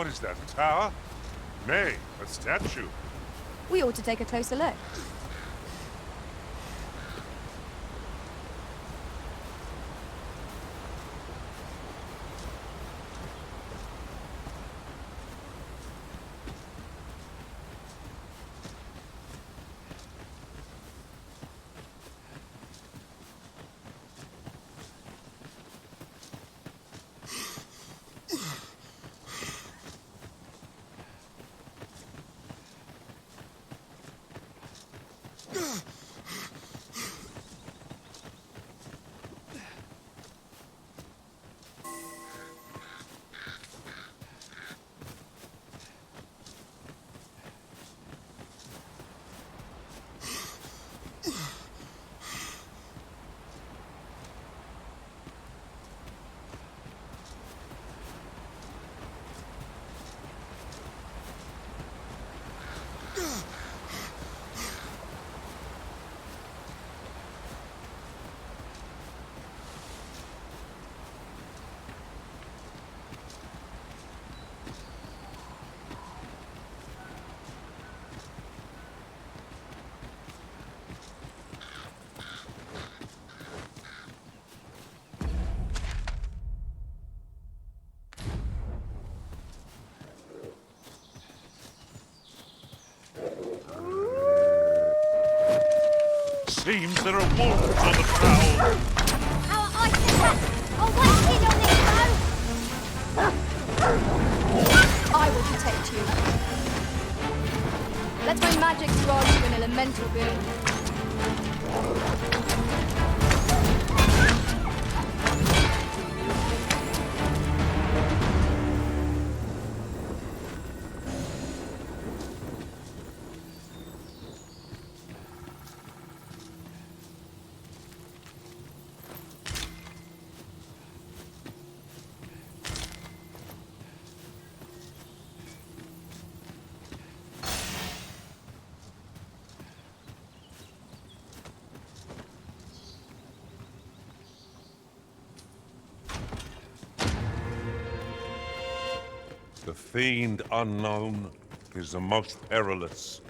What is that, a tower? Nay, a statue. We ought to take a closer look. Seems there are wolves on the prowl. Our ice attack! I'll wait in on this, though! I will protect you. Let my magic grant you an elemental boon. The fiend unknown is the most perilous.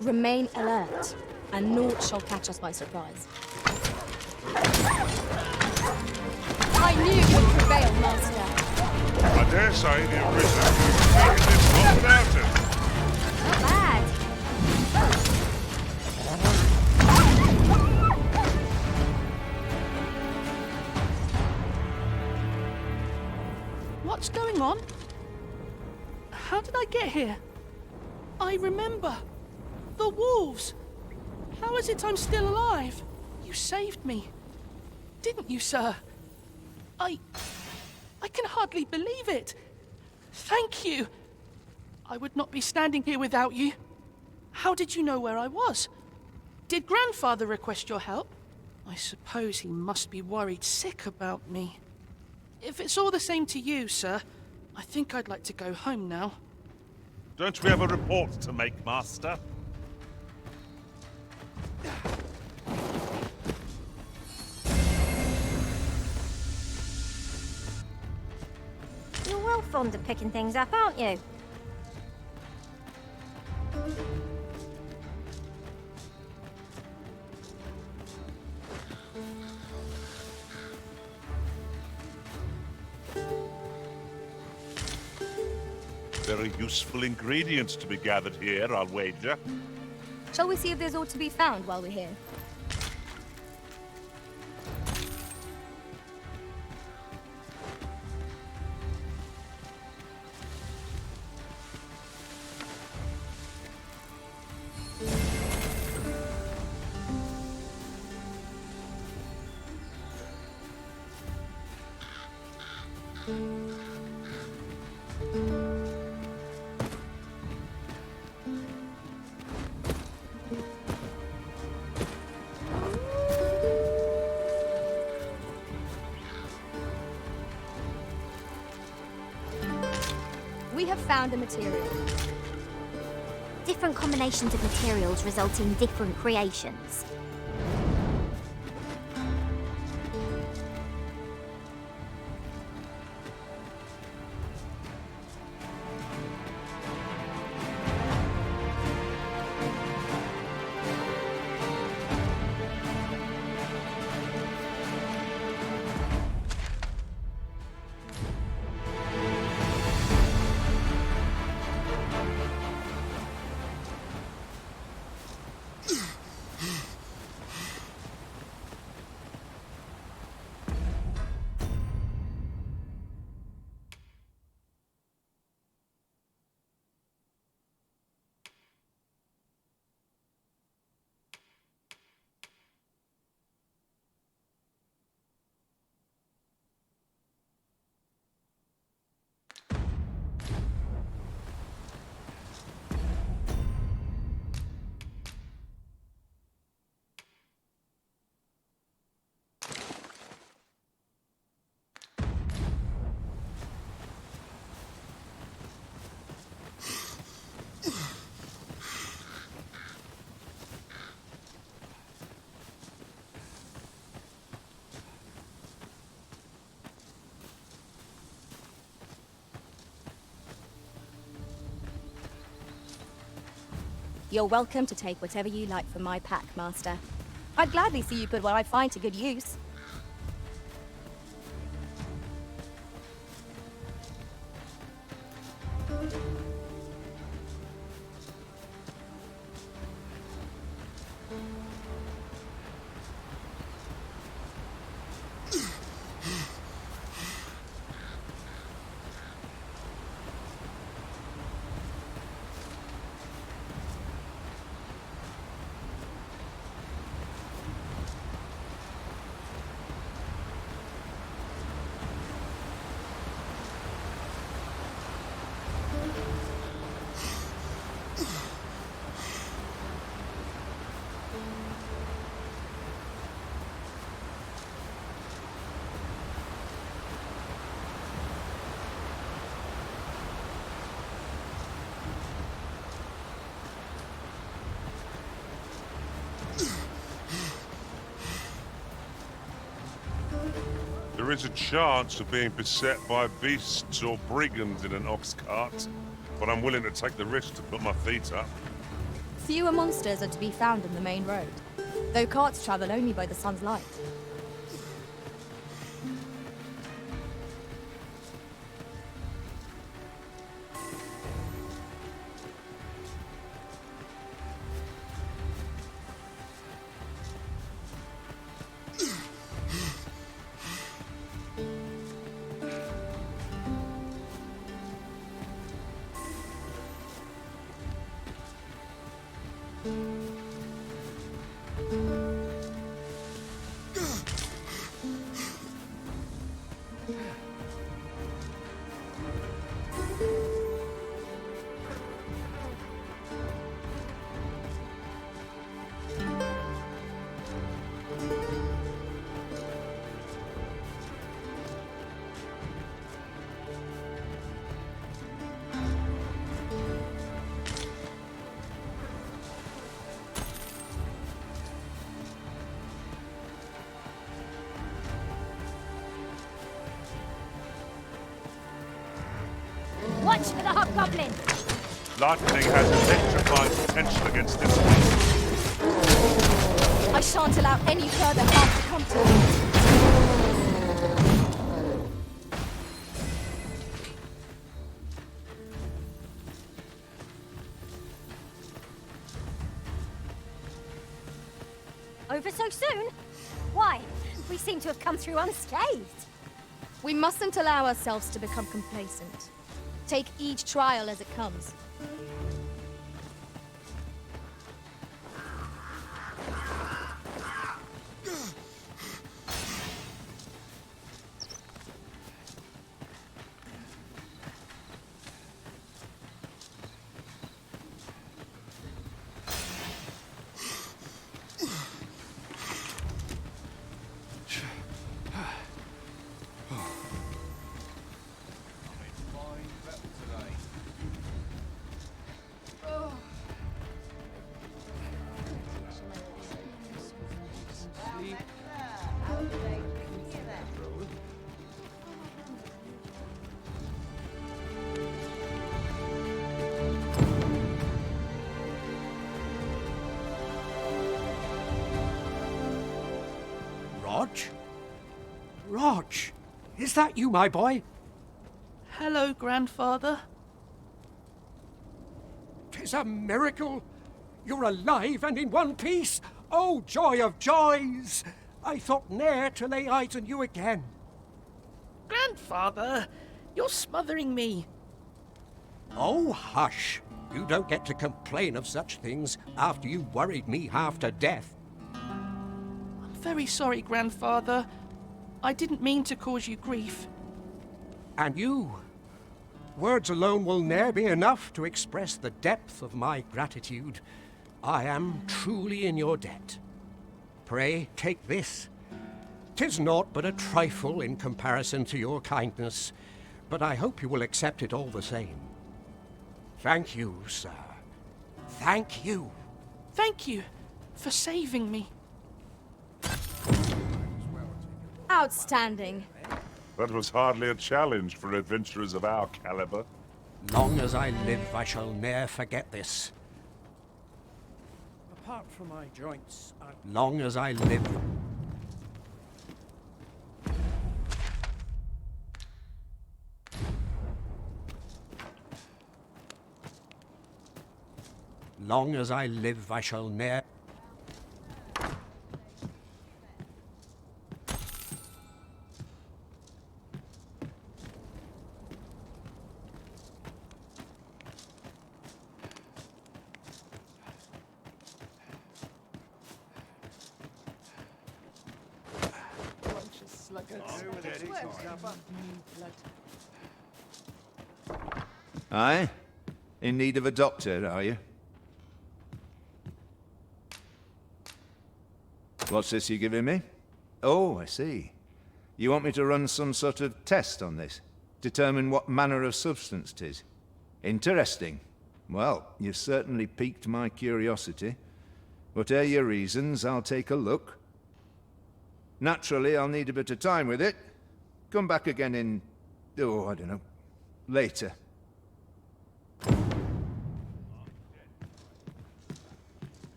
Remain alert, and naught shall catch us by surprise. I knew you would prevail, Master. I dare say the original was taking this one without it. Not bad. What's going on? How did I get here? I remember. The wolves! How is it I'm still alive? You saved me. Didn't you, sir? I can hardly believe it. Thank you. I would not be standing here without you. How did you know where I was? Did Grandfather request your help? I suppose he must be worried sick about me. If it's all the same to you, sir, I think I'd like to go home now. Don't we have a report to make, Master? You're well fond of picking things up, aren't you? Very useful ingredients to be gathered here, I'll wager. Shall we see if there's aught to be found while we're here? We have found a material. Different combinations of materials result in different creations. You're welcome to take whatever you like from my pack, Master. I'd gladly see you put what I find to good use. There is a chance of being beset by beasts or brigands in an ox cart, but I'm willing to take the risk to put my feet up. Fewer monsters are to be found in the main road, though carts travel only by the sun's light. Watch for the hobgoblin! Lightning has electrifying potential against this one. I shan't allow any further harm to come to me. Over so soon? Why? We seem to have come through unscathed. We mustn't allow ourselves to become complacent. Take each trial as it comes. Rog? Rog, is that you, my boy? Hello, Grandfather. 'Tis a miracle. You're alive and in one piece. Oh, joy of joys! I thought ne'er to lay eyes on you again. Grandfather, you're smothering me. Oh, hush. You don't get to complain of such things after you worried me half to death. I'm very sorry, Grandfather. I didn't mean to cause you grief. And you? Words alone will ne'er be enough to express the depth of my gratitude. I am truly in your debt. Pray, take this. 'Tis naught but a trifle in comparison to your kindness, but I hope you will accept it all the same. Thank you, sir. Thank you. Thank you for saving me. Outstanding. That was hardly a challenge for adventurers of our caliber. Long as I live, I shall ne'er forget this. Apart from my joints, long as I live. Long as I live, I shall ne'er. Aye? In need of a doctor, are you? What's this you're giving me? Oh, I see. You want me to run some sort of test on this? Determine what manner of substance 'tis? Interesting. Well, you've certainly piqued my curiosity. Whatever your reasons, I'll take a look. Naturally, I'll need a bit of time with it. Come back again in... oh, I don't know. Later.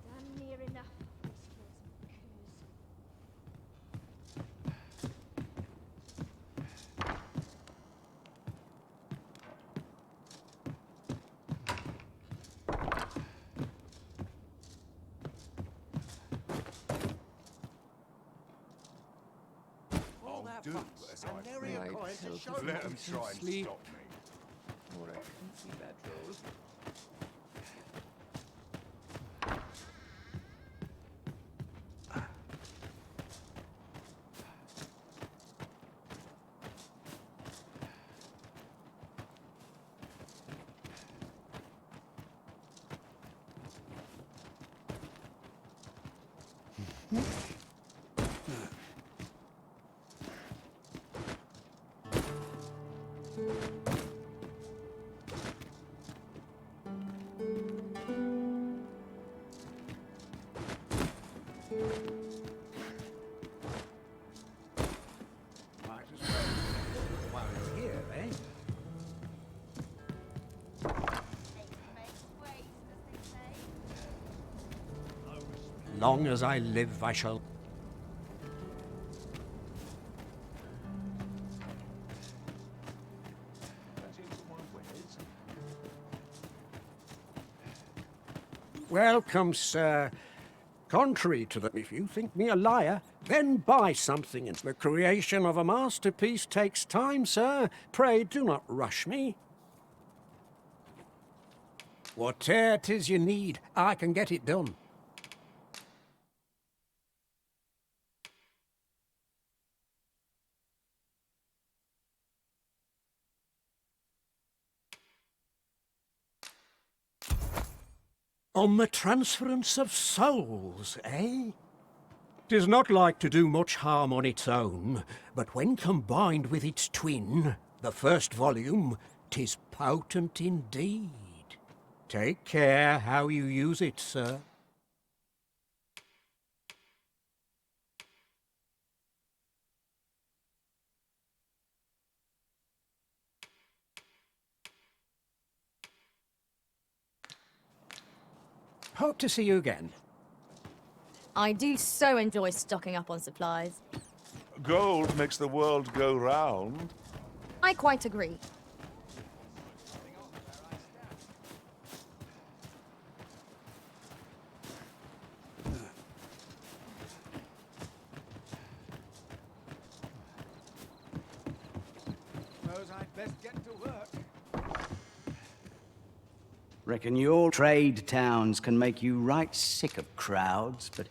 Damn near enough. Do as I feel. Let them try and sleep. stop me. Or I can see that roll. Might as well while you're here, eh? Long as I live, I shall. Welcome, sir. Contrary to the... if you think me a liar, then buy something. The creation of a masterpiece takes time, sir. Pray do not rush me. Whate'er 'tis you need, I can get it done. On the transference of souls, eh? 'Tis not like to do much harm on its own, but when combined with its twin, the first volume, 'tis potent indeed. Take care how you use it, sir. Hope to see you again. I do so enjoy stocking up on supplies. Gold makes the world go round. I quite agree. Suppose I'd best get to work. Reckon your trade towns can make you right sick of crowds, but...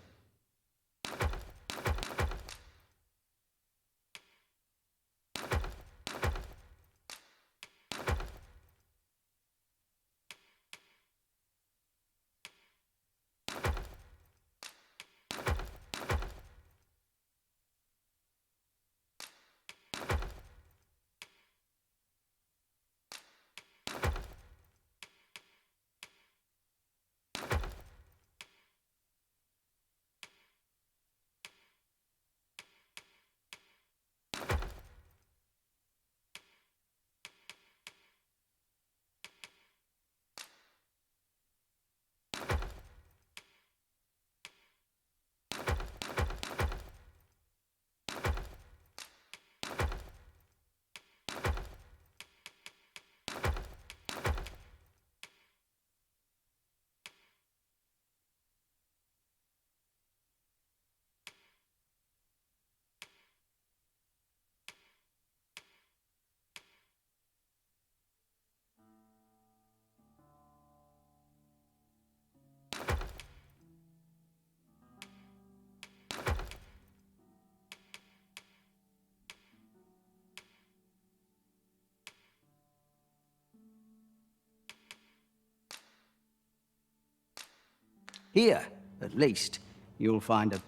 Here, at least, you'll find a...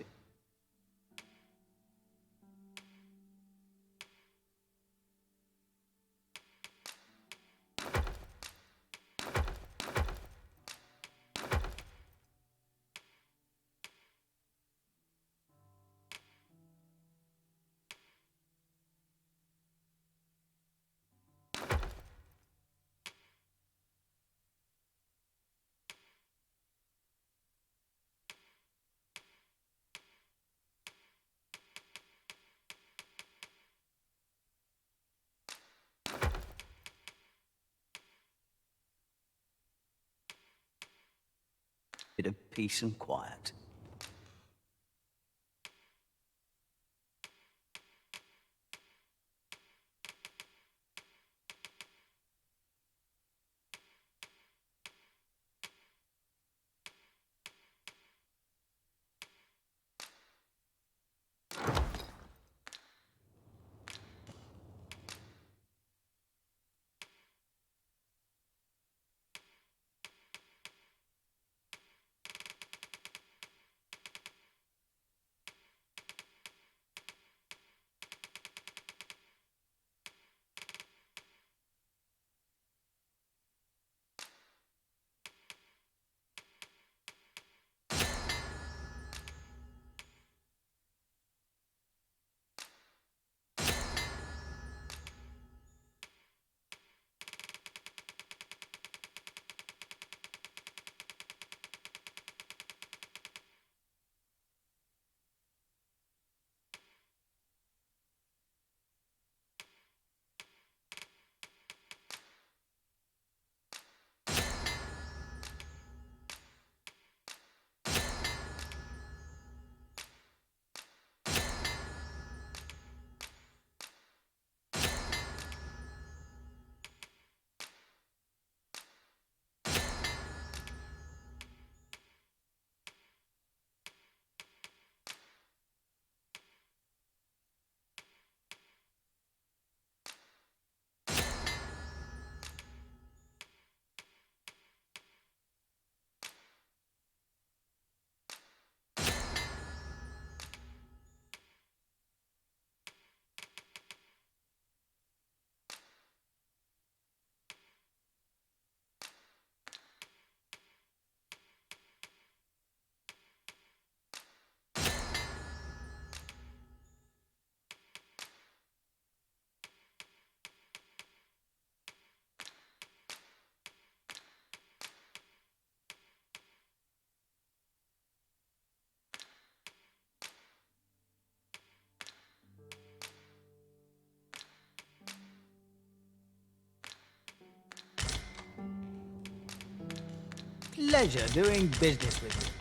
bit of peace and quiet. Pleasure doing business with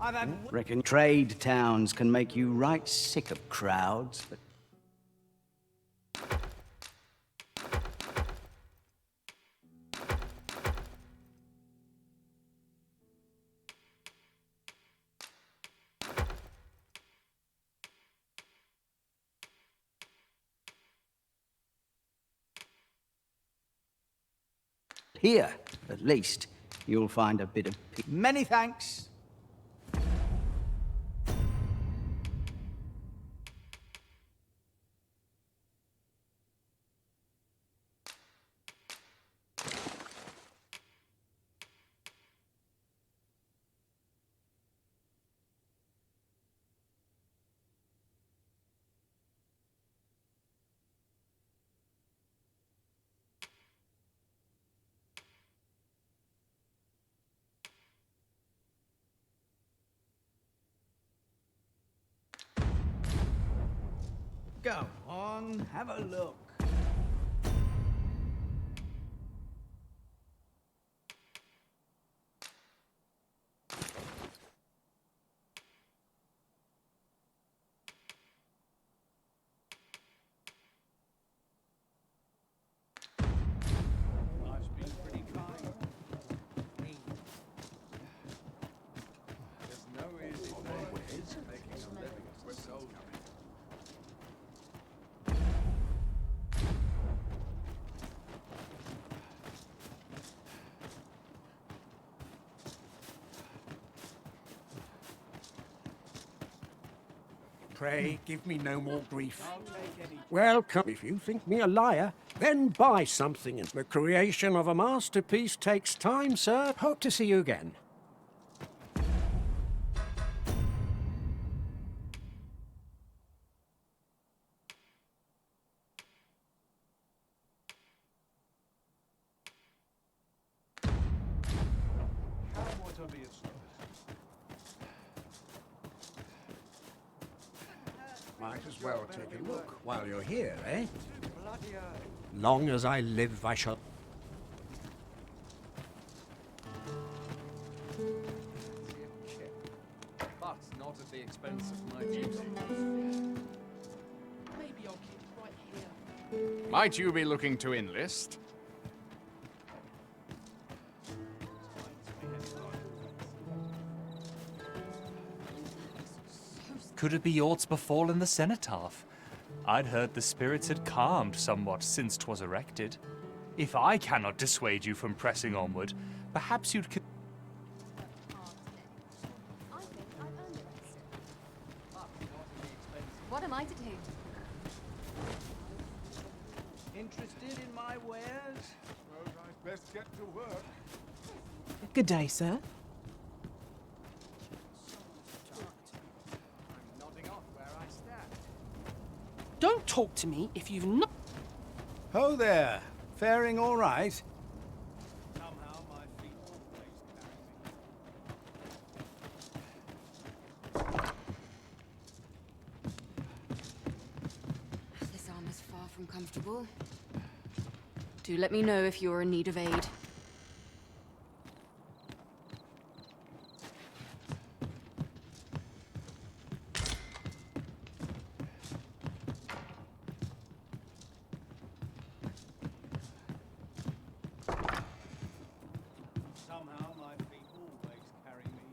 you. Reckon trade towns can make you right sick of crowds, but... Here, at least, you'll find a bit of peace. Many thanks. Go on, have a look. There's no easy thing. Always making a living, as we're told. Come on, Pray, give me no more grief. Welcome. If you think me a liar, then buy something. The creation of a masterpiece takes time, sir. Hope to see you again. Might as well take a look while you're here, eh? Long as I live, I shall... But not at the expense of my duty. Maybe I'll keep it right here. Might you be looking to enlist? Could it be aught's befallen the cenotaph? I'd heard the spirits had calmed somewhat since 'twas erected. If I cannot dissuade you from pressing onward, perhaps you'd... I think I've earned it. What am I to do? Interested in my wares? Suppose I'd best get to work. Good day, sir. I'm nodding off where I stand. Don't talk to me if you've not... Ho there! Faring all right? Somehow my feet always carry me. This armor's far from comfortable. Do let me know if you're in need of aid. Somehow my feet always carry me.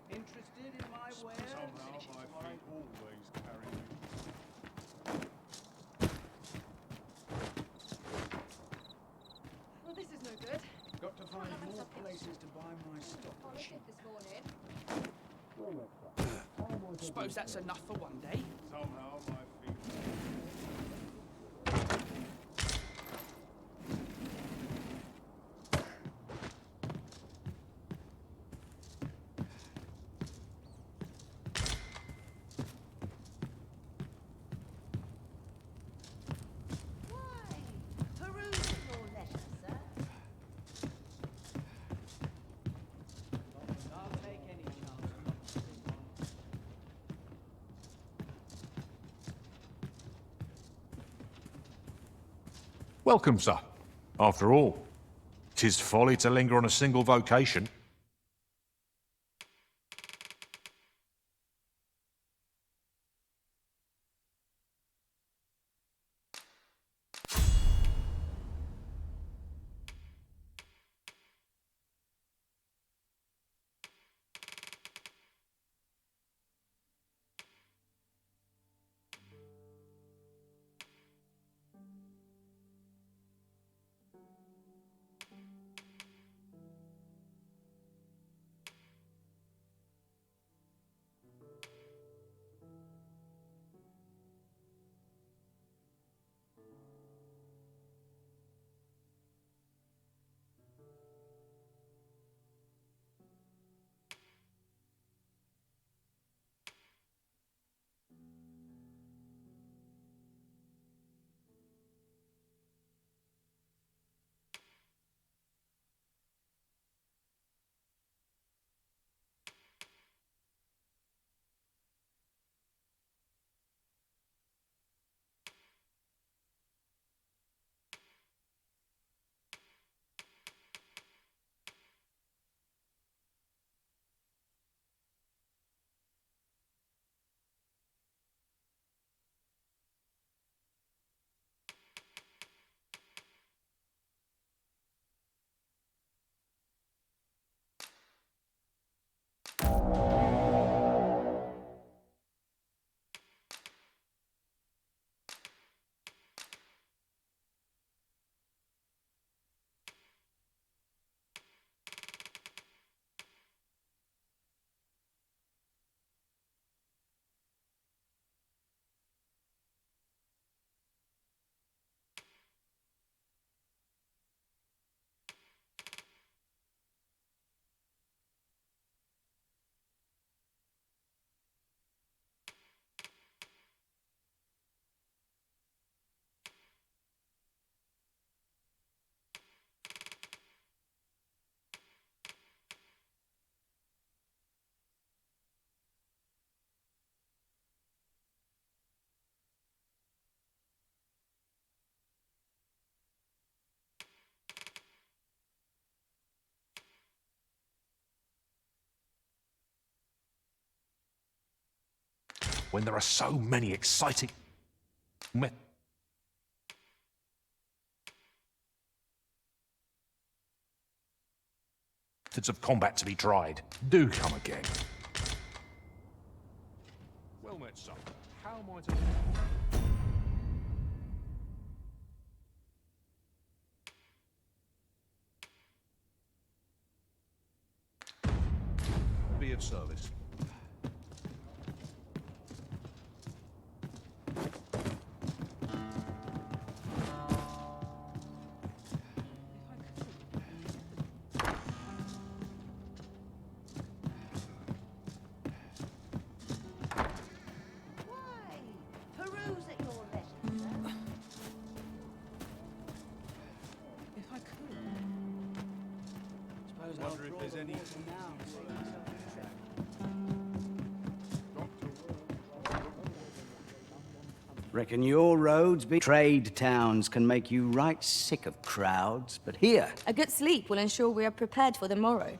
Interested in my wares? Somehow my feet always carry me. Well, this is no good. Got to find more places to buy my stock. This morning. Suppose that's enough for one day. Somehow my feet... I'll take any chance. I'm not missing one. Welcome, sir. After all, 'tis folly to linger on a single vocation. when there are so many exciting methods of combat to be tried? Do come again. Well met, son. How am I to... be of service? If I could. Suppose I'll draw the water now. Reckon your roads be trade towns can make you right sick of crowds, but here... A good sleep will ensure we are prepared for the morrow.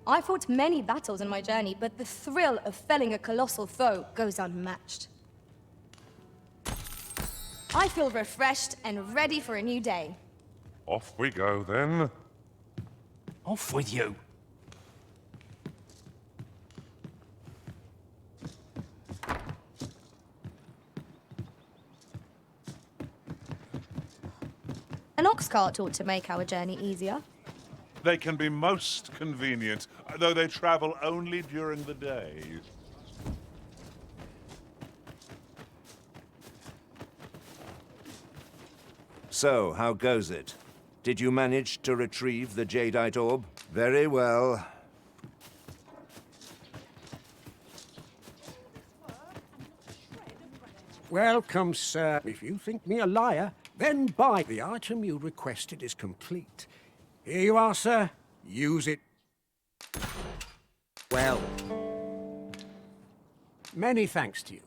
I fought many battles in my journey, but the thrill of felling a colossal foe goes unmatched. I feel refreshed and ready for a new day. Off we go, then. Off with you. An ox cart ought to make our journey easier. They can be most convenient, though they travel only during the day. So, how goes it? Did you manage to retrieve the jadeite orb? Very well. Welcome, sir. If you think me a liar, then buy. The item you requested is complete. Here you are, sir. Use it. Well. Many thanks to you.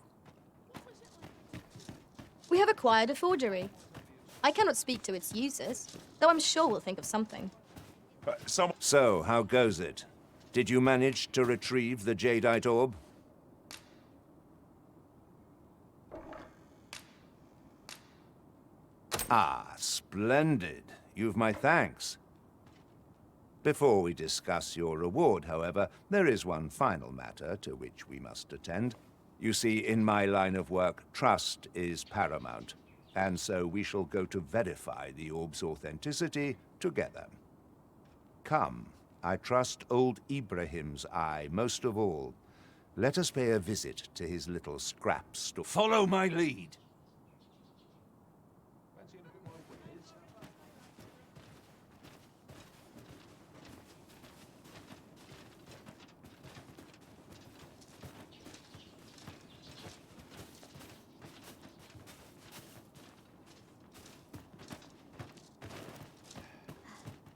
We have acquired a forgery. I cannot speak to its users, though I'm sure we'll think of something. So, how goes it? Did you manage to retrieve the jadeite orb? Ah, splendid. You've my thanks. Before we discuss your reward, however, there is one final matter to which we must attend. You see, in my line of work, trust is paramount, and so we shall go to verify the orb's authenticity together. Come, I trust old Ibrahim's eye most of all. Let us pay a visit to his little scrap store. Follow my lead.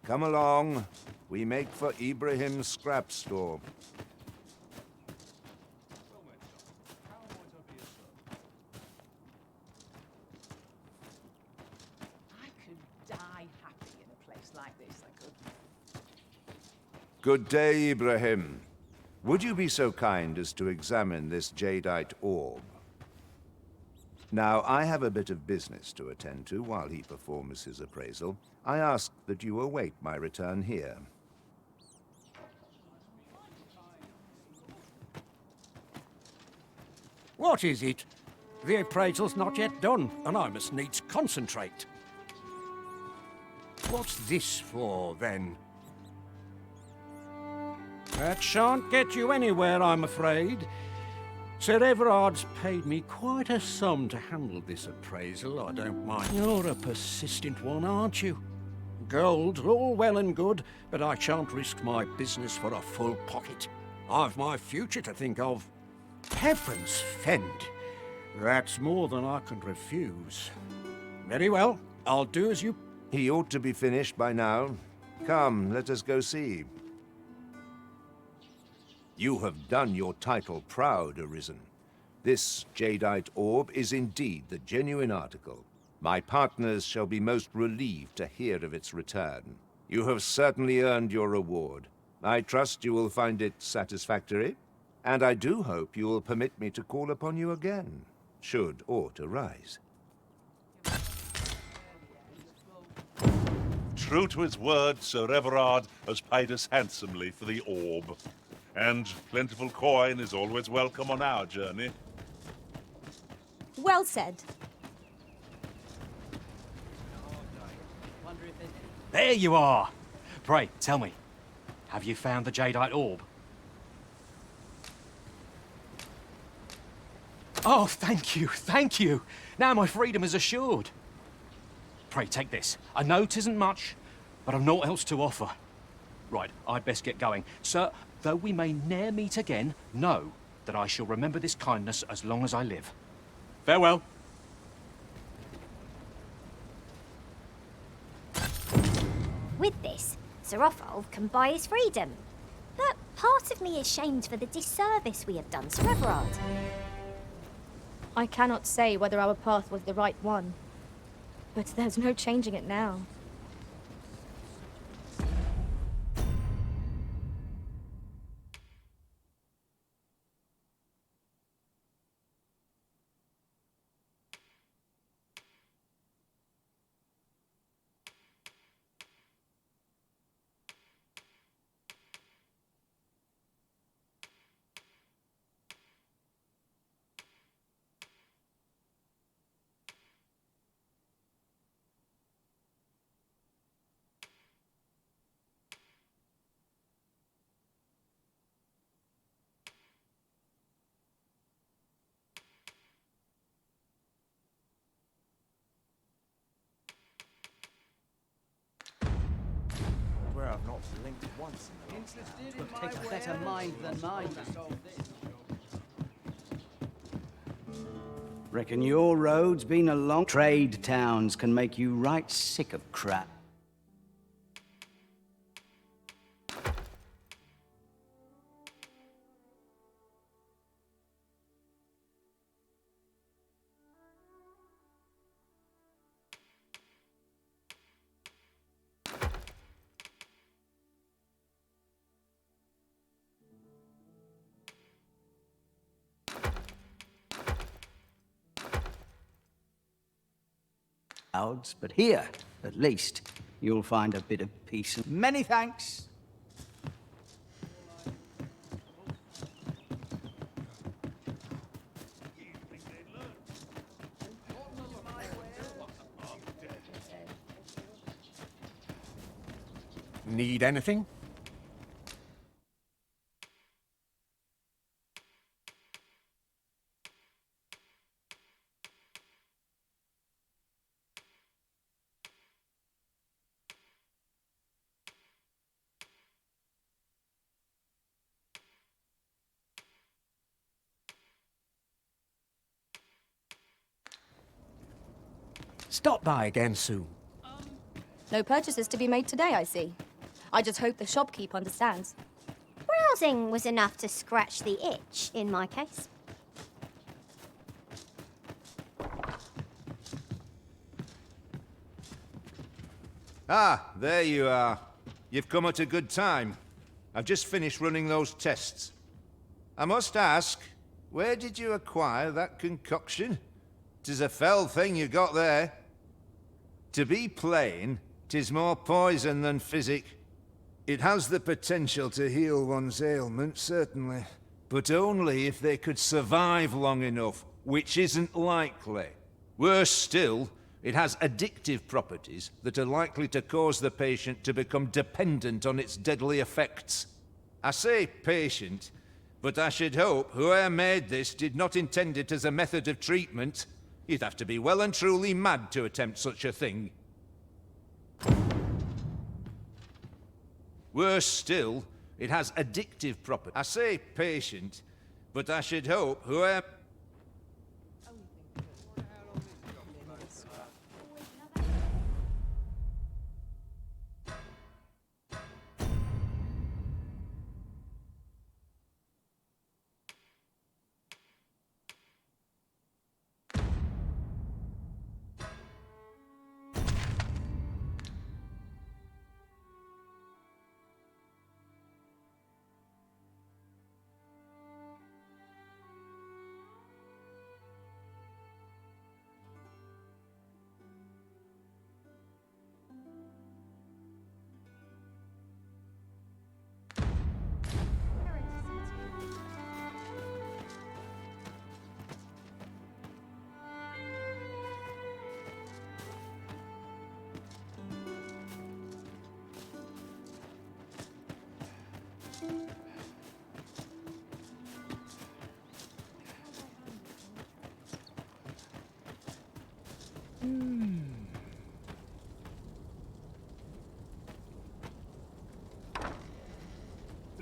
Come along. We make for Ibrahim's scrap store. I could die happy in a place like this, I could. Good day, Ibrahim. Would you be so kind as to examine this jadeite orb? Now, I have a bit of business to attend to while he performs his appraisal. I ask that you await my return here. What is it? The appraisal's not yet done, and I must needs concentrate. What's this for, then? That shan't get you anywhere, I'm afraid. Sir Everard's paid me quite a sum to handle this appraisal, I don't mind. You're a persistent one, aren't you? Gold's all well and good, but I shan't risk my business for a full pocket. I've my future to think of. Heavens fend! That's more than I can refuse. Very well, I'll do as you... He ought to be finished by now. Come, let us go see. You have done your title proud, Arisen. This jadeite orb is indeed the genuine article. My partners shall be most relieved to hear of its return. You have certainly earned your reward. I trust you will find it satisfactory, and I do hope you will permit me to call upon you again, should aught arise. True to his word, Sir Everard has paid us handsomely for the orb. And plentiful coin is always welcome on our journey. Well said. There you are! Pray, tell me, have you found the jadeite orb? Oh, thank you, thank you! Now my freedom is assured. Pray, take this. I know 'tisn't much, but I've naught else to offer. Right, I'd best get going. Sir, though we may ne'er meet again, know that I shall remember this kindness as long as I live. Farewell. With this, Sir Offalv can buy his freedom. But part of me is shamed for the disservice we have done Sir Everard. I cannot say whether our path was the right one, but there's no changing it now. Where I've not blinked once in the last hour. Take a better mind than mine. Reckon your road's been a long... Trade towns can make you right sick of crap. But here, at least, you'll find a bit of peace. Many thanks. Need anything? Stop by again soon. No purchases to be made today, I see. I just hope the shopkeep understands. Browsing was enough to scratch the itch, in my case. Ah, there you are. You've come at a good time. I've just finished running those tests. I must ask, where did you acquire that concoction? 'Tis a fell thing you got there. To be plain, 'tis more poison than physic. It has the potential to heal one's ailments, certainly. But only if they could survive long enough, which isn't likely. Worse still, it has addictive properties that are likely to cause the patient to become dependent on its deadly effects. I say patient, But I should hope whoever made this did not intend it as a method of treatment. You'd have to be well and truly mad to attempt such a thing. Worse still, it has addictive properties. I say patient, but I should hope whoever...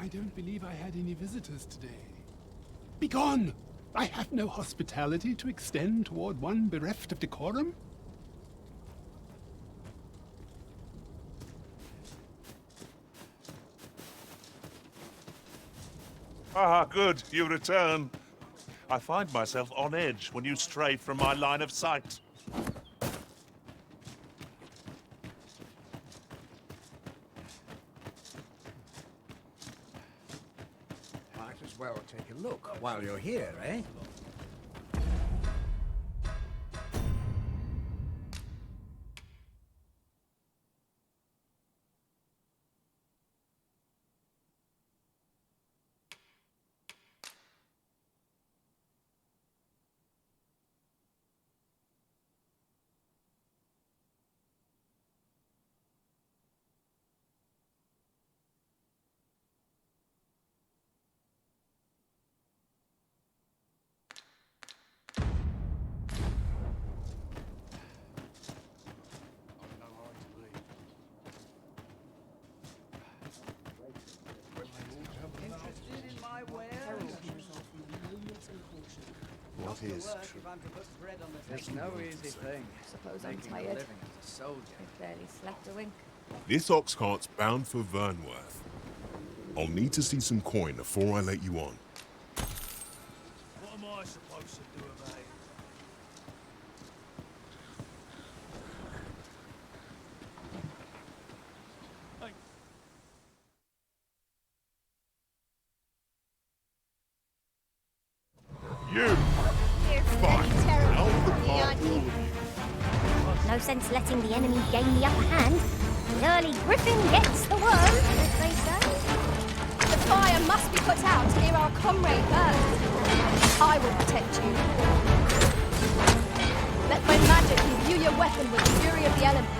I don't believe I had any visitors today. Begone! I have no hospitality to extend toward one bereft of decorum. Ah, good, you return. I find myself on edge when you stray from my line of sight. Might as well take a look while you're here, eh? What is true? It's no easy thing. Suppose I'm Making a tired. living as a soldier. I barely slept a wink. This ox cart's bound for Vernworth. I'll need to see some coin before I let you on. What am I supposed to do about it? You! You're Fine. terrible, Out the company, aren't you? No sense letting the enemy gain the upper hand. The early griffin gets the worm, as they say. The fire must be put out to hear our comrade burn. I will protect you. Let my magic imbue your weapon with the fury of the elements.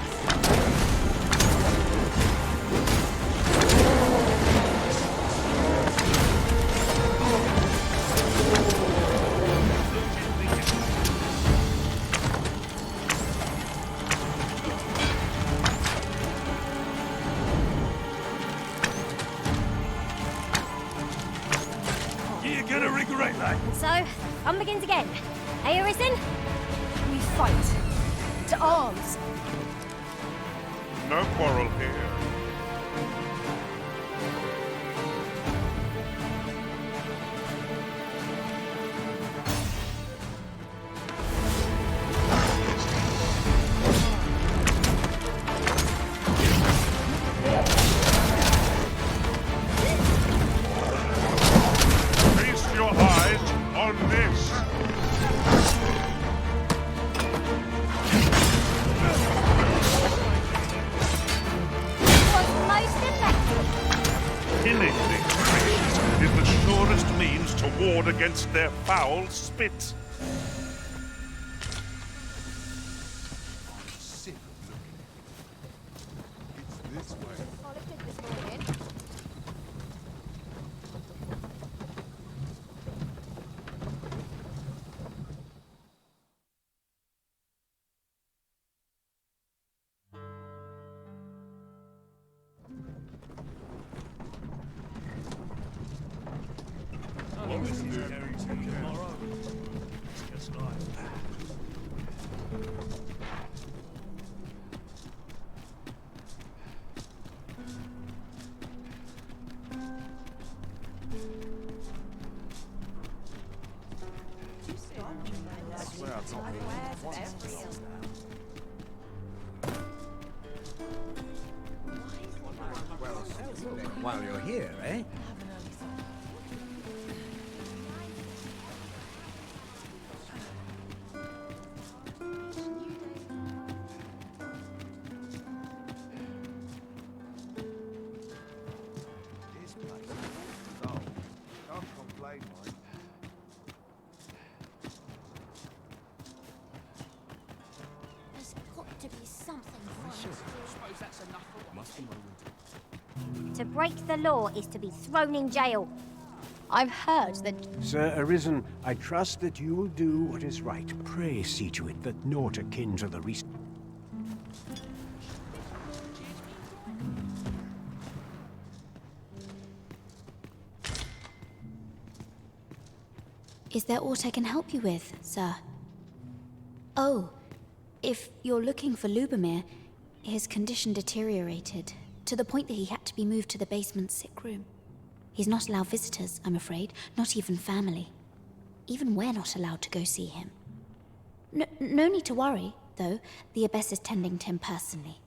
You're gonna regret that. And so, fun begins again. Hey, Arisen? We fight. To arms. No quarrel here. Feast your eyes on this. Was most effective. Killing these creatures is the surest means to ward against their foul spit. Sick of looking. It's this way. While you're here, eh? There's got to be something To break the law is to be thrown in jail. I've heard that... Sir Arisen, I trust that you will do what is right. Pray see to it that naught akin to the recent... Is there aught I can help you with, sir? Oh, if you're looking for Lubomir, his condition deteriorated to the point that he had to be moved to the basement sick room. He's not allowed visitors, I'm afraid, not even family. Even we're not allowed to go see him. No need to worry, though. The Abbess is tending to him personally.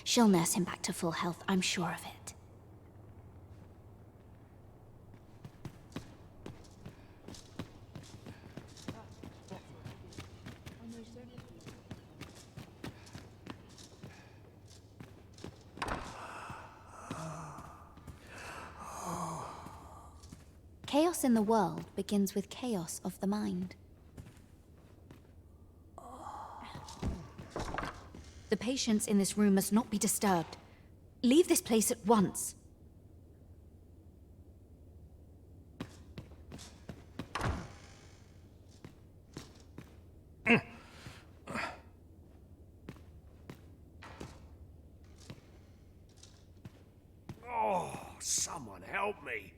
She'll nurse him back to full health, I'm sure of it. Chaos in the world begins with chaos of the mind. The patients in this room must not be disturbed. Leave this place at once. Oh, someone help me!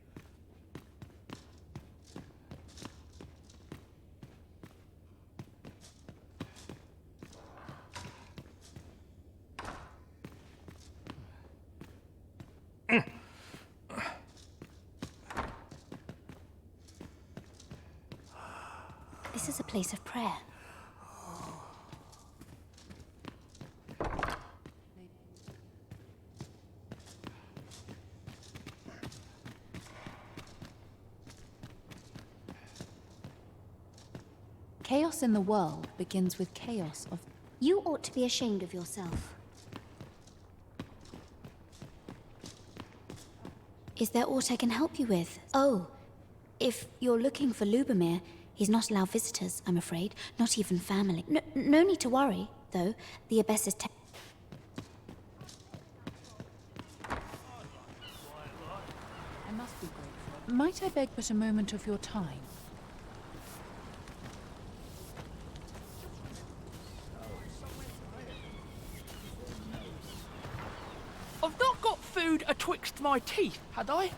This is a place of prayer. Chaos in the world begins with chaos of... You ought to be ashamed of yourself. Is there aught I can help you with? Oh, if you're looking for Lubomir, he's not allowed visitors, I'm afraid, not even family. No need to worry, though. The Abbess is... I must be grateful. Might I beg but a moment of your time? I've not got food atwixt my teeth, had I?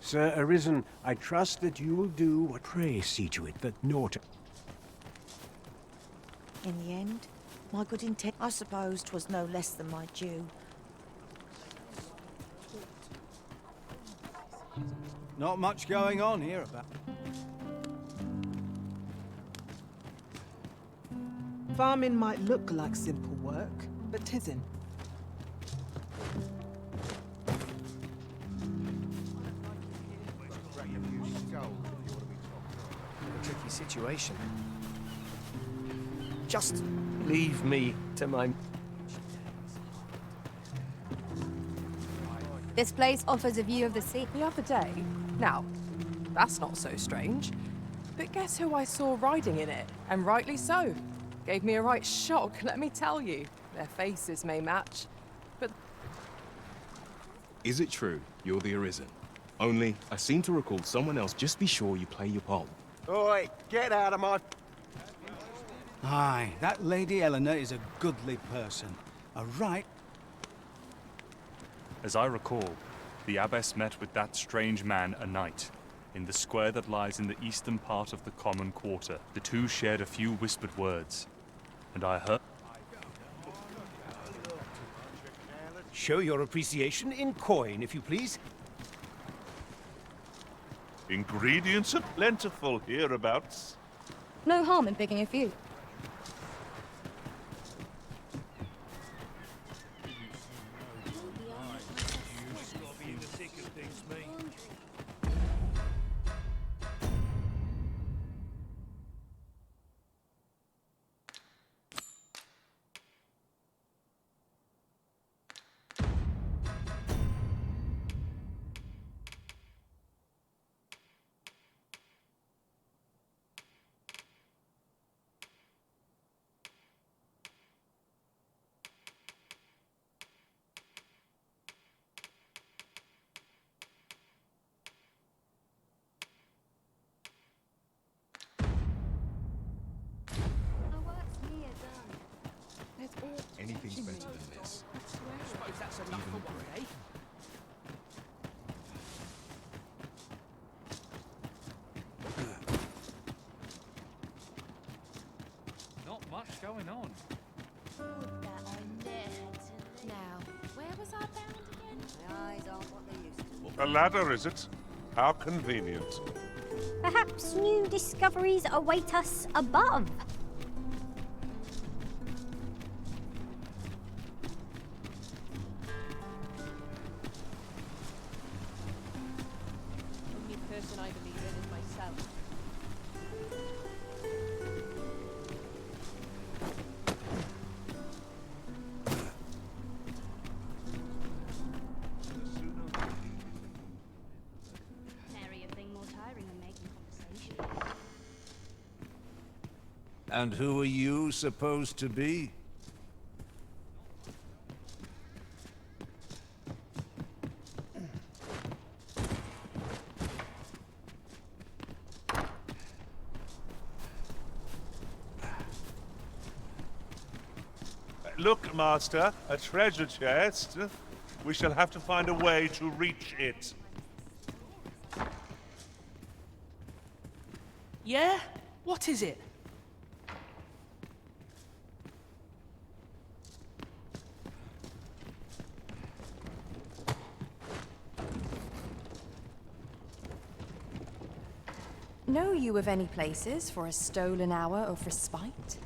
Sir Arisen, I trust that you will do what... Pray see to it that naught... In the end, my good intent, I suppose 'twas no less than my due. Not much going on here about. Farming might look like simple work, but 'tisn't. A tricky situation. Just leave me to my... This place offers a view of the sea. The other day, now, that's not so strange, but guess who I saw riding in it? And rightly so. Gave me a right shock, let me tell you. Their faces may match, but... Is it true you're the Arisen? Only, I seem to recall someone else. Just be sure you play your part. Oi, get out of my... Aye, that Lady Eleanor is a goodly person. A right... As I recall, the abbess met with that strange man a night, in the square that lies in the eastern part of the common quarter. The two shared a few whispered words, and I heard... Show your appreciation in coin, if you please. Ingredients are plentiful hereabouts. No harm in picking a few. Anything's better than this. I suppose that's enough for one day. Not much going on. Now, where was I bound again? My eyes aren't what they used to. A ladder, is it? How convenient. Perhaps new discoveries await us above. Only person I believe in is myself. Nary a thing more tiring than making conversation. And who are you supposed to be? Look, Master, a treasure chest. We shall have to find a way to reach it. Yeah? What is it? Know you of any places for a stolen hour of respite?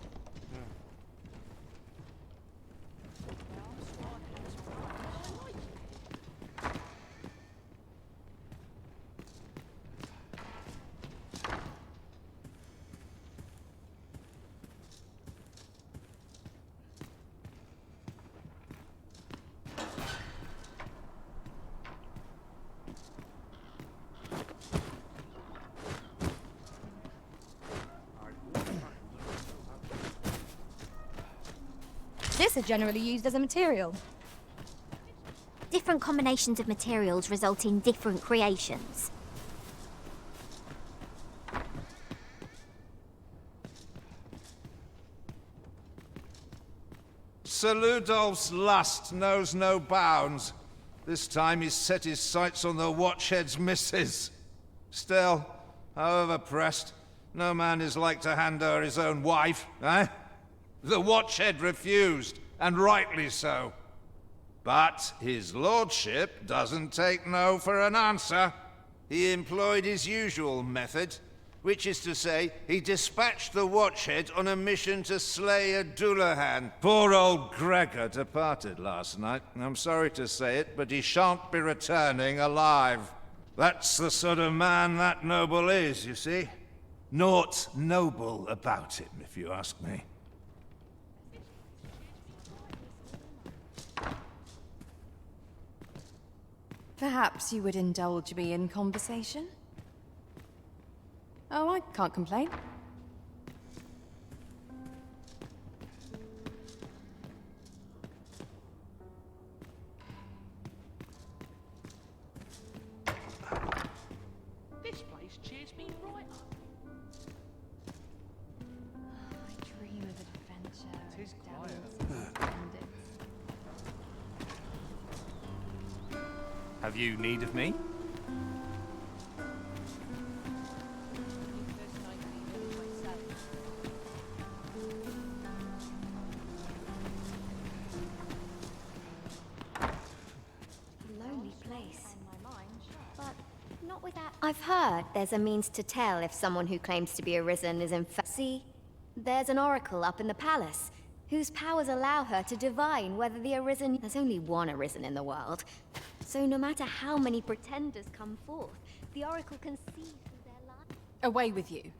This is generally used as a material. Different combinations of materials result in different creations. Sir Ludolf's lust knows no bounds. This time he's set his sights on the Watchhead's missus. Still, however pressed, no man is like to hand her his own wife, eh? The Watchhead refused, and rightly so. But his lordship doesn't take no for an answer. He employed his usual method, which is to say, he dispatched the Watchhead on a mission to slay a Dullahan. Poor old Gregor departed last night. I'm sorry to say it, but he shan't be returning alive. That's the sort of man that noble is, you see. Naught noble about him, if you ask me. Perhaps you would indulge me in conversation? Oh, I can't complain. This place cheers me right up. I dream of adventure. It is quiet. Have you need of me? Lonely place. But not without. I've heard there's a means to tell if someone who claims to be arisen is in fact. See, there's an oracle up in the palace, whose powers allow her to divine whether the arisen. There's only one arisen in the world, so no matter how many pretenders come forth, the oracle can see through their lives. Away with you.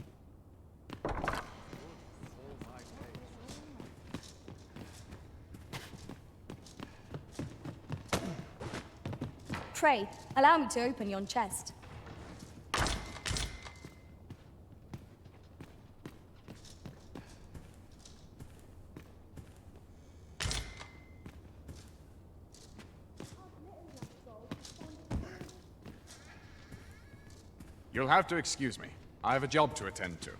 Pray, allow me to open yon chest. You'll have to excuse me. I have a job to attend to.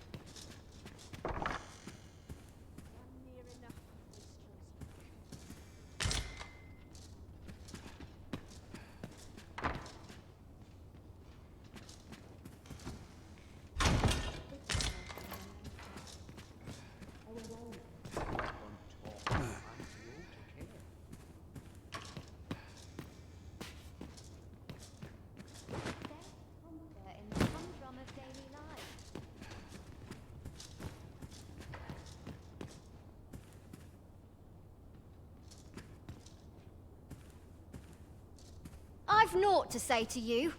I've naught to say to you.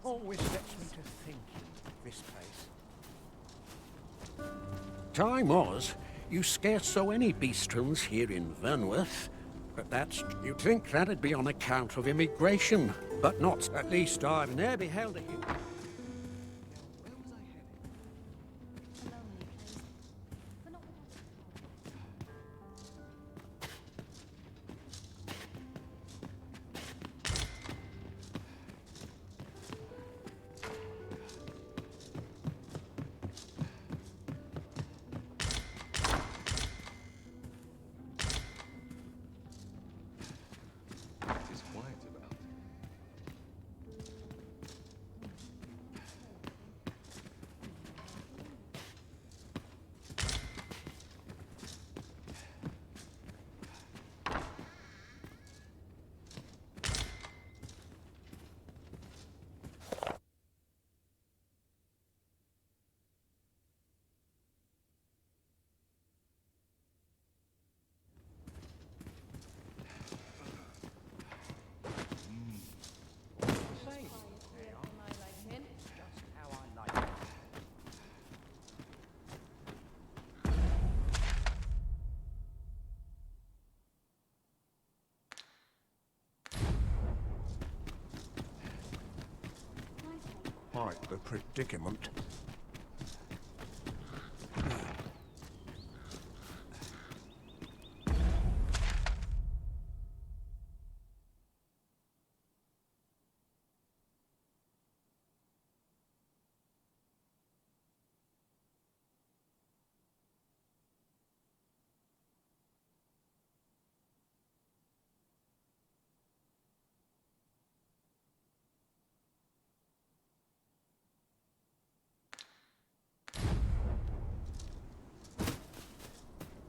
Always gets me to thinking, this place. Time was, you scarce saw any beastrons here in Vernworth. But that's... You'd think that'd be on account of immigration, but not. At least I've ne'er beheld a human. It is quiet about. Quite the predicament.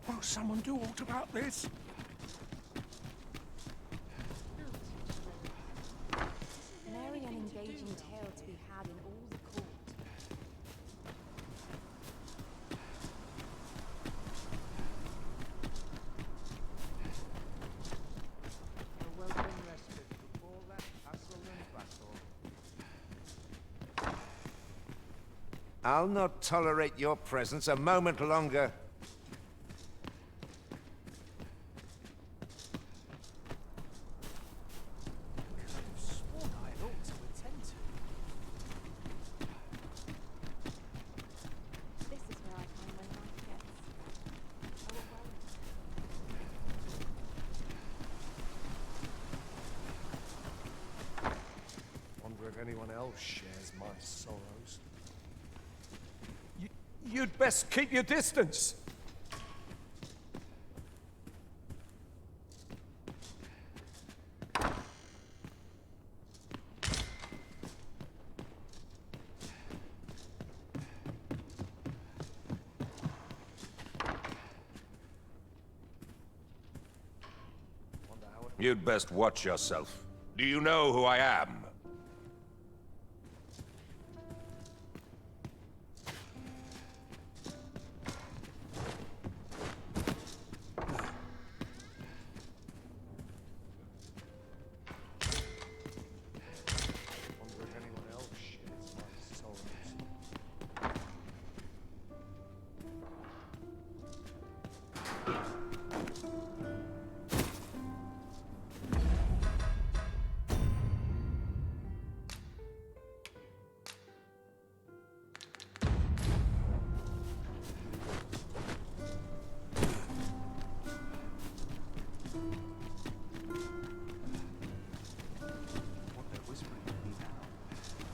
Will someone do aught about this? Merry and engaging tale to be had in all the court. A welcome respite before that hassle and battle. I'll not tolerate your presence a moment longer. Wonder if anyone else shares my sorrows. You'd best keep your distance. You'd best watch yourself. Do you know who I am? Wonder if anyone else shares my sorrows.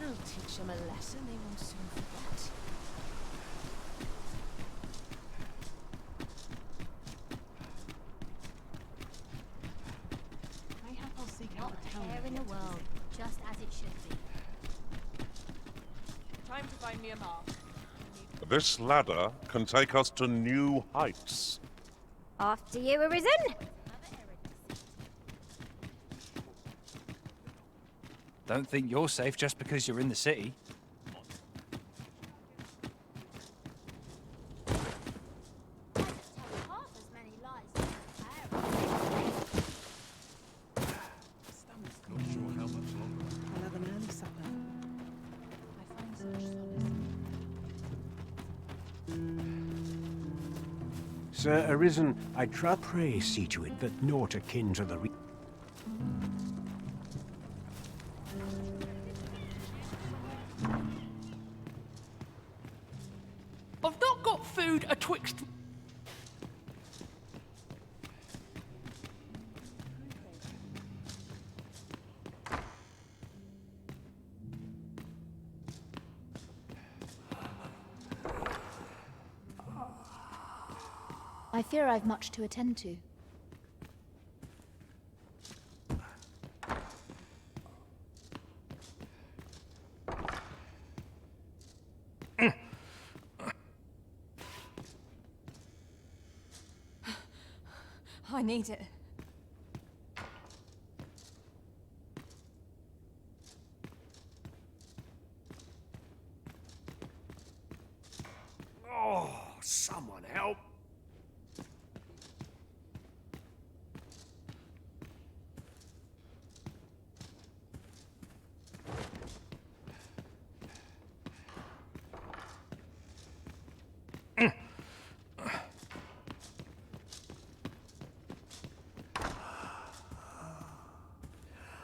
I'll teach them a lesson they will soon forget. Mayhap I'll seek out Not the a town. care in the world, just as it should be. Time to find me a mark. This ladder can take us to new heights. After you, Arisen. Don't think you're safe just because you're in the city. Not sure how much longer. I'll have an early supper. I find such solace. Sir Arisen, I pray see to it that naught akin to the I've not got food atwixt. I fear I've much to attend to. I need it. Oh, someone help.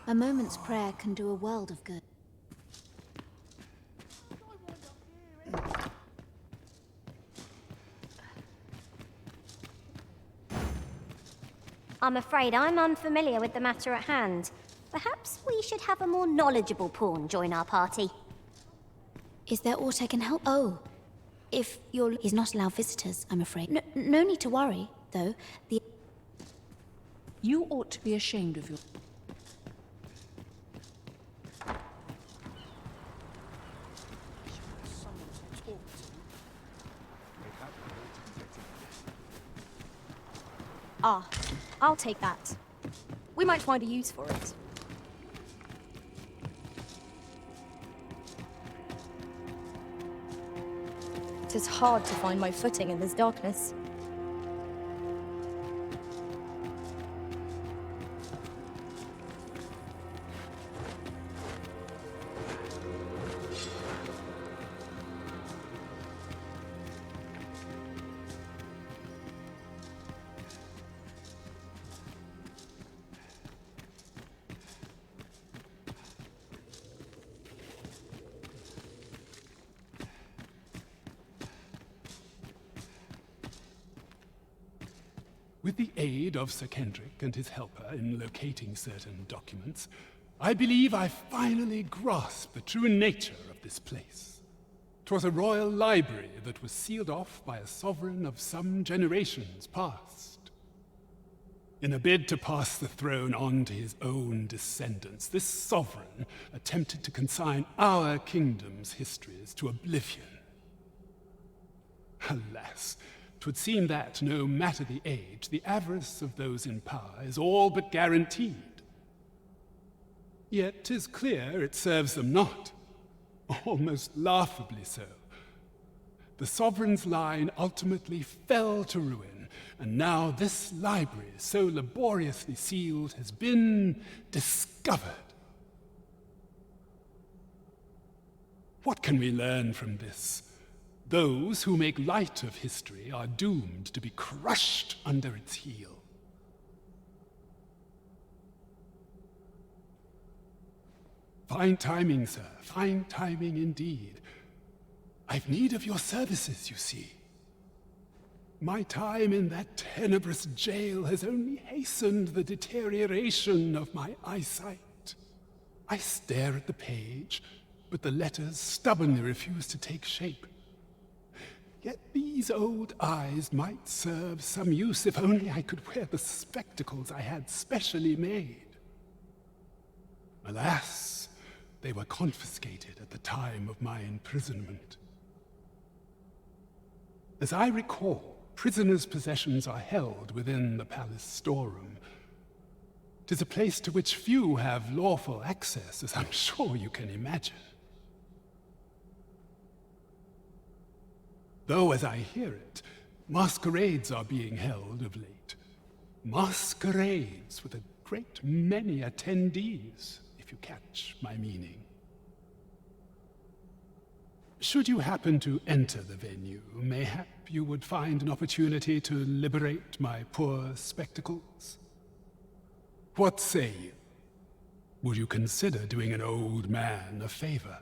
A moment's prayer can do a world of good. I'm afraid I'm unfamiliar with the matter at hand. Perhaps we should have a more knowledgeable pawn join our party. Is there aught I can help? Oh, if you're... He's not allowed visitors, I'm afraid. No need to worry, though. The... You ought to be ashamed of your... Ah, I'll take that. We might find a use for it. It is hard to find my footing in this darkness. With the aid of Sir Kendrick and his helper in locating certain documents, I believe I finally grasped the true nature of this place. 'Twas a royal library that was sealed off by a sovereign of some generations past. In a bid to pass the throne on to his own descendants, this sovereign attempted to consign our kingdom's histories to oblivion. Alas, 'twould seem that, no matter the age, the avarice of those in power is all but guaranteed. Yet 'tis clear it serves them not, almost laughably so. The sovereign's line ultimately fell to ruin, and now this library, so laboriously sealed, has been discovered. What can we learn from this? Those who make light of history are doomed to be crushed under its heel. Fine timing, sir. Fine timing indeed. I've need of your services, you see. My time in that tenebrous jail has only hastened the deterioration of my eyesight. I stare at the page, but the letters stubbornly refuse to take shape. Yet these old eyes might serve some use if only I could wear the spectacles I had specially made. Alas, they were confiscated at the time of my imprisonment. As I recall, prisoners' possessions are held within the palace storeroom. 'Tis a place to which few have lawful access, as I'm sure you can imagine. Though, as I hear it, masquerades are being held of late. Masquerades with a great many attendees, if you catch my meaning. Should you happen to enter the venue, mayhap you would find an opportunity to liberate my poor spectacles. What say you? Would you consider doing an old man a favor?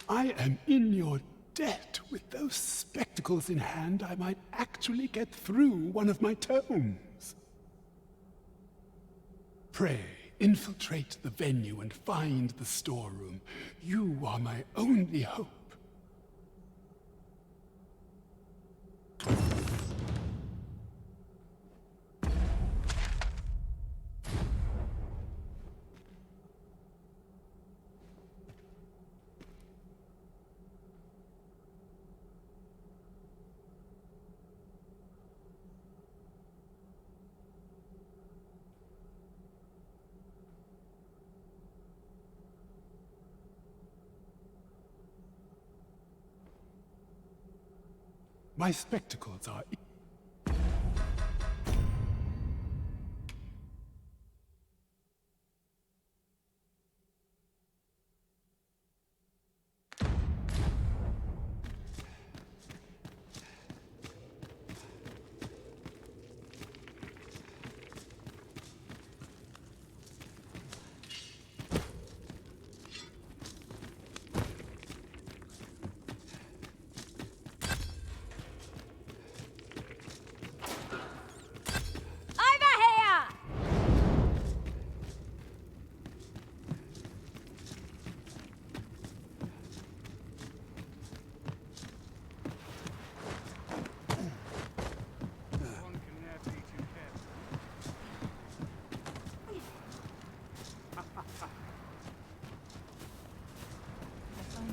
I am in your debt. With those spectacles in hand, I might actually get through one of my tomes. Pray, infiltrate the venue and find the storeroom. You are my only hope. My spectacles are...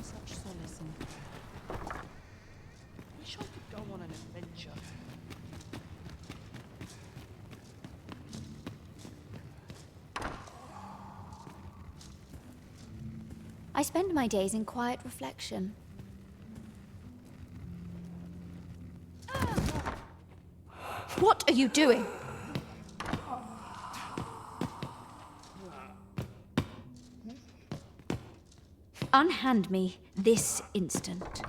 Such solace in... Wish I could go on an adventure. I spend my days in quiet reflection. What are you doing? Unhand me this instant.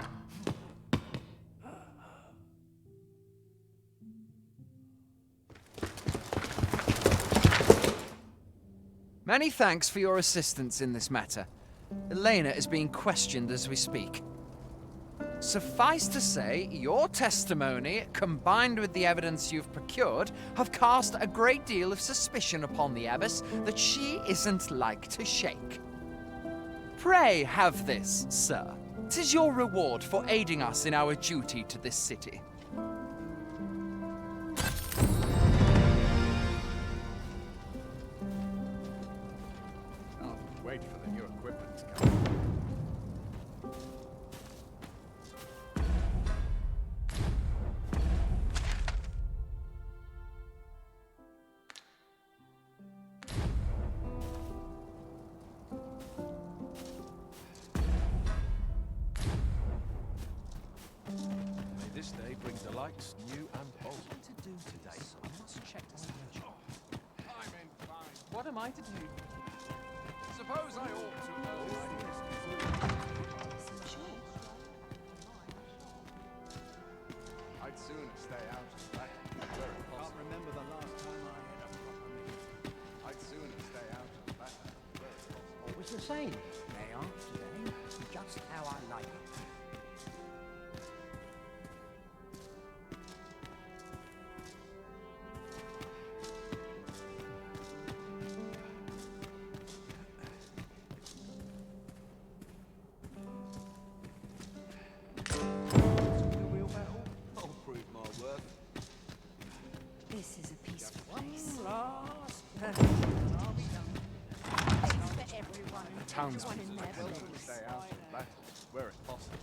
Many thanks for your assistance in this matter. Elena is being questioned as we speak. Suffice to say, your testimony, combined with the evidence you've procured, have cast a great deal of suspicion upon the abbess that she isn't like to shake. Pray have this, sir. 'Tis your reward for aiding us in our duty to this city. I'll wait for the new equipment to come. May this day bring delights new and bold. What to do today? I must check this out. I'm in fine. What am I to do? Suppose I ought to know. I'd sooner stay out of that. Can't remember the last time I had a proper meal. I'd sooner stay out of that. Always the same. They are today, just how I like it. This is a peaceful place. The townsmen tend to stay out of battles where it's possible.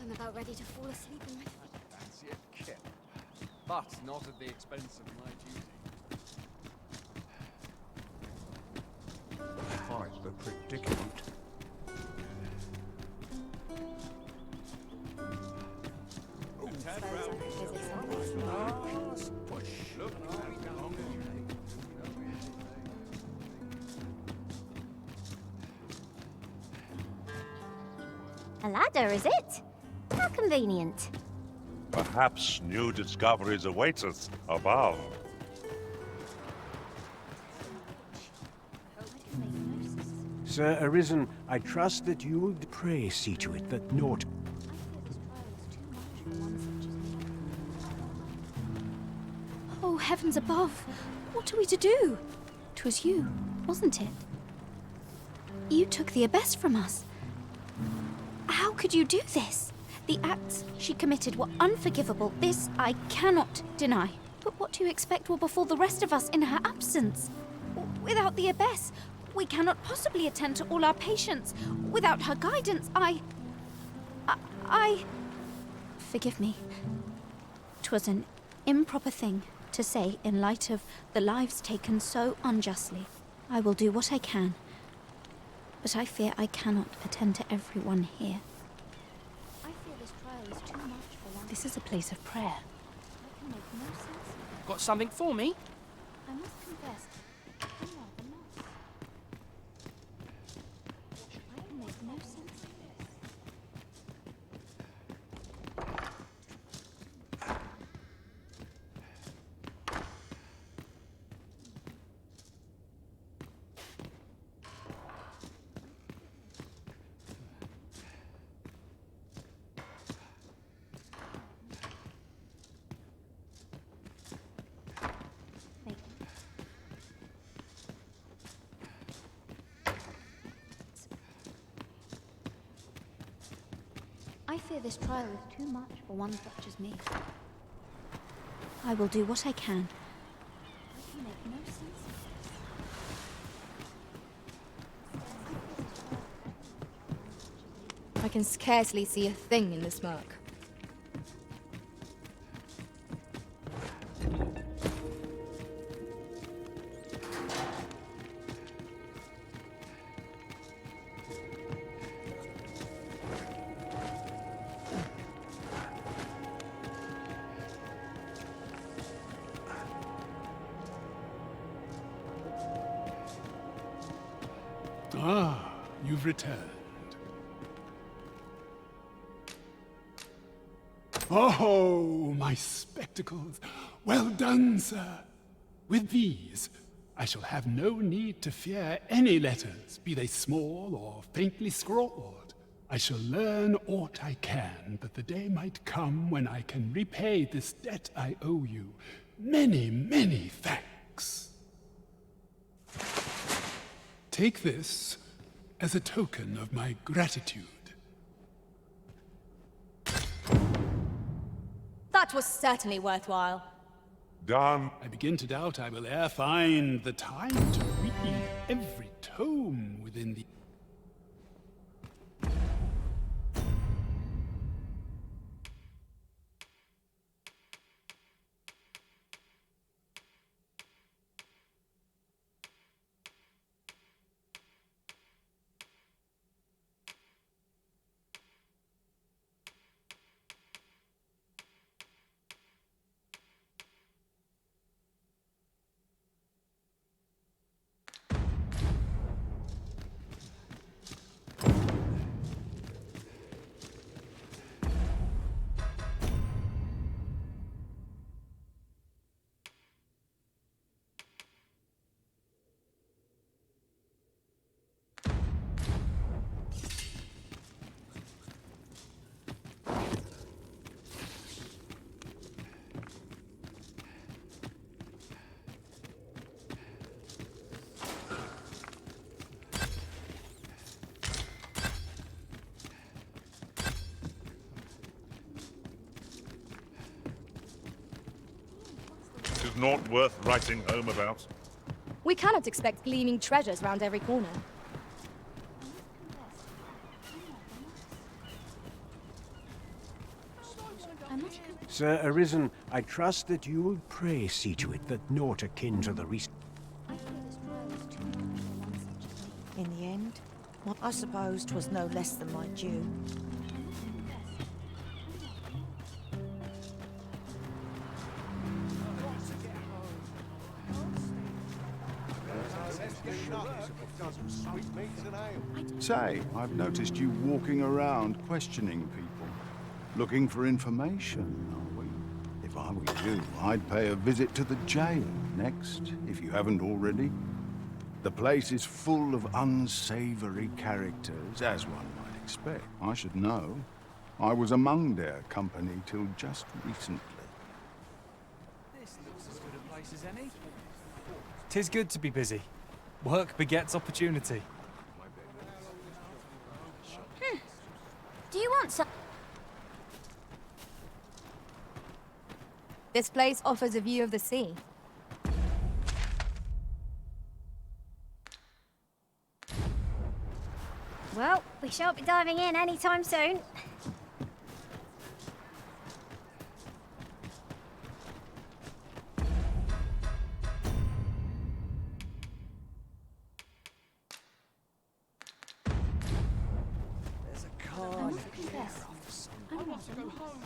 I'm about ready to fall asleep in my... Fancy it, Kip. But not at the expense of my duty. Quite the predicament. A ladder, is it? How convenient. Perhaps new discoveries await us above. Sir Arisen, I trust that you will pray see to it that naught... Oh, heavens above! What are we to do? 'Twas you, wasn't it? You took the abyss from us. How could you do this? The acts she committed were unforgivable. This I cannot deny. But what do you expect will befall the rest of us in her absence? Without the abbess, we cannot possibly attend to all our patients. Without her guidance, I... Forgive me. 'Twas an improper thing to say in light of the lives taken so unjustly. I will do what I can, but I fear I cannot attend to everyone here. I fear this trial is too much for one. This is a place of prayer. I can make no sense of it. Got something for me? I must confess, I'm rather lost. I can make no sense of this. I fear this trial is too much for one such as me. I will do what I can. I can make no sense of this. I can scarcely see a thing in the smoke. Ah, you've returned. Oh, my spectacles. Well done, sir. With these, I shall have no need to fear any letters, be they small or faintly scrawled. I shall learn aught I can, that the day might come when I can repay this debt I owe you. Many, many thanks. Take this as a token of my gratitude. That was certainly worthwhile. Done. I begin to doubt I will e'er find the time to read every tome within the... It is not worth writing home about. We cannot expect gleaming treasures round every corner. Sir Arisen, I trust that you'll pray see to it that naught akin to the recent... In the end, I suppose 'twas no less than my due. Say, I've noticed you walking around questioning people, looking for information, are we? If I were you, I'd pay a visit to the jail next, if you haven't already. The place is full of unsavory characters, as one might expect. I should know. I was among their company till just recently. This looks as good a place as any. 'Tis good to be busy. Work begets opportunity. Do you want some? This place offers a view of the sea. Well, we shan't be diving in anytime soon. There's a car. I want to go home.